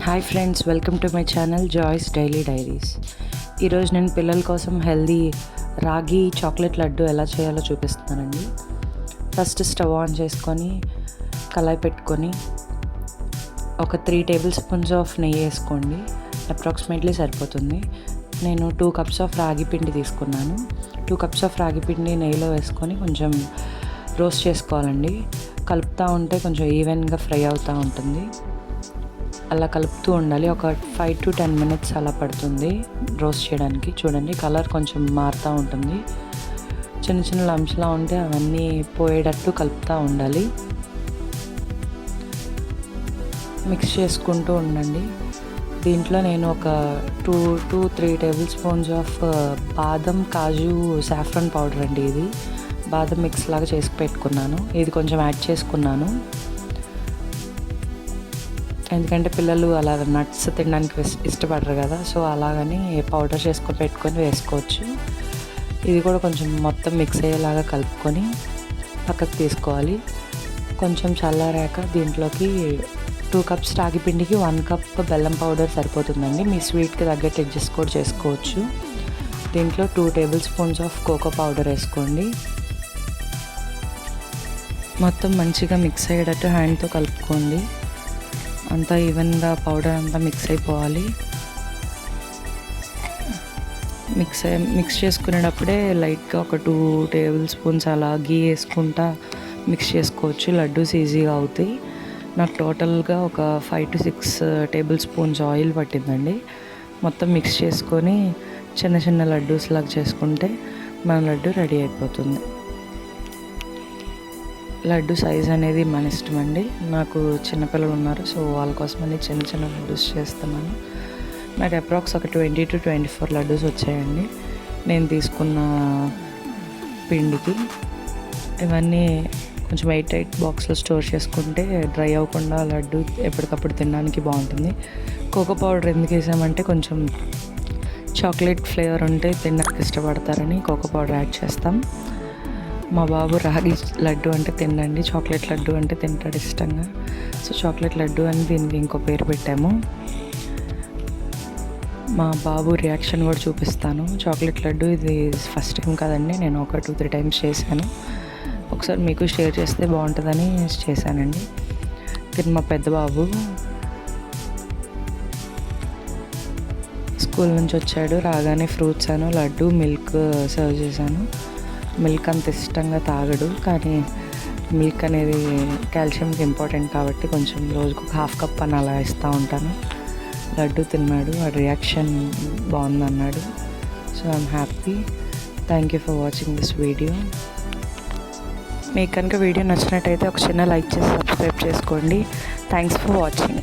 Hi friends, welcome to my channel Joy's daily diaries. ఈరోజు నేను పిల్లల కోసం హెల్దీ రాగి చాక్లెట్ లడ్డు ఎలా చేయాలో చూపిస్తున్నానండి. ఫస్ట్ స్టవ్ ఆన్ చేసుకొని కళాయి పెట్టుకొని ఒక 3 టేబుల్ స్పూన్స్ ఆఫ్ నెయ్యి వేసుకోండి. అప్రాక్సిమేట్లీ సరిపోతుంది. నేను 2 కప్స్ ఆఫ్ రాగి పిండి తీసుకున్నాను. 2 కప్స్ ఆఫ్ రాగి పిండి నెయ్యిలో వేసుకొని కొంచెం రోస్ట్ చేసుకోవాలండి. కలుపుతూ ఉంటే కొంచెం ఈవెన్గా ఫ్రై అవుతూ ఉంటుంది. అలా కలుపుతూ ఉండాలి. ఒక 5 to 10 minutes అలా పడుతుంది రోస్ట్ చేయడానికి. చూడండి, కలర్ కొంచెం మారుతూ ఉంటుంది. చిన్న చిన్న లంప్స్లా ఉంటే అవన్నీ పోయేటట్టు కలుపుతూ ఉండాలి. మిక్స్ చేసుకుంటూ ఉండండి. దీంట్లో నేను ఒక 2 to 3 టేబుల్ స్పూన్స్ ఆఫ్ బాదం, కాజు, సాఫ్రాన్ పౌడర్ అండి. ఇది బాదం మిక్స్ లాగా చేసి పెట్టుకున్నాను. ఇది కొంచెం యాడ్ చేసుకున్నాను, ఎందుకంటే పిల్లలు అలా నట్స్ తినడానికి ఇష్టపడరు కదా. సో అలాగని పౌడర్ చేసుకొని పెట్టుకొని వేసుకోవచ్చు. ఇది కూడా కొంచెం మొత్తం మిక్స్ అయ్యేలాగా కలుపుకొని పక్కకు తీసుకోవాలి. కొంచెం చల్లారాక దీంట్లోకి 2 కప్స్ రాగి పిండికి 1 కప్ బెల్లం పౌడర్ సరిపోతుందండి. మీ స్వీట్కి తగ్గట్టు అడ్జస్ట్ కూడా చేసుకోవచ్చు. దీంట్లో 2 tablespoons of cocoa powder వేసుకోండి. మొత్తం మంచిగా మిక్స్ అయ్యేటట్టు హ్యాండ్తో కలుపుకోండి. అంతా ఈవెన్గా పౌడర్ అంతా మిక్స్ అయిపోవాలి. మిక్స్ చేసుకునేటప్పుడే లైట్గా ఒక 2 టేబుల్ స్పూన్స్ అలా గీ వేసుకుంటా మిక్స్ చేసుకోవచ్చు. లడ్డూస్ ఈజీగా అవుతాయి. నాకు టోటల్గా ఒక 5 to 6 టేబుల్ స్పూన్స్ ఆయిల్ పట్టిందండి. మొత్తం మిక్స్ చేసుకొని చిన్న చిన్న లడ్డూస్ లాగా చేసుకుంటే మన లడ్డు రెడీ అయిపోతుంది. లడ్డు సైజ్ అనేది మన ఇష్టం అండి. నాకు చిన్నపిల్లలు ఉన్నారు, సో వాళ్ళ కోసమని చిన్న చిన్న లడ్డూస్ చేస్తున్నాను. నాకు అప్రాక్స్ ఒక 20 to 24 లడ్డూస్ వచ్చాయండి నేను తీసుకున్న పిండికి. ఇవన్నీ కొంచెం 8 బాక్స్లో స్టోర్ చేసుకుంటే డ్రై అవ్వకుండా లడ్డు ఎప్పటికప్పుడు తినడానికి బాగుంటుంది. కోకో పౌడర్ ఎందుకు వేసామంటే కొంచెం చాక్లెట్ ఫ్లేవర్ ఉంటే తినడానికి ఇష్టపడతారని కోకో పౌడర్ యాడ్ చేస్తాం. మా బాబు రాగి లడ్డు అంటే తినండి, చాక్లెట్ లడ్డు అంటే తింటాడు ఇష్టంగా. సో చాక్లెట్ లడ్డు అని దీనికి ఇంకో పేరు పెట్టాము. మా బాబు రియాక్షన్ కూడా చూపిస్తాను. చాక్లెట్ లడ్డు ఇది ఫస్ట్ టైం కాదండి, నేను ఒక 2-3 టైమ్స్ చేశాను. ఒకసారి మీకు షేర్ చేస్తే బాగుంటుందని చేశానండి. ఇది మా పెద్ద బాబు స్కూల్ నుంచి వచ్చాడు. రాగానే ఫ్రూట్స్ అను లడ్డు, మిల్క్ సర్వ్ చేశాను. మిల్క్ అంత ఇష్టంగా తాగడు, కానీ మిల్క్ అనేది కాల్షియంకి ఇంపార్టెంట్ కాబట్టి కొంచెం రోజుకు 1/2 కప్ అని అలా ఇస్తూ ఉంటాను. లడ్డు తిన్నాడు, ఆ రియాక్షన్ బాగుందన్నాడు. So I'm happy. Thank you for watching this video. మీకు కనుక వీడియో నచ్చినట్టయితే ఒక చిన్న లైక్ చేసి సబ్స్క్రైబ్ చేసుకోండి. Thanks for watching.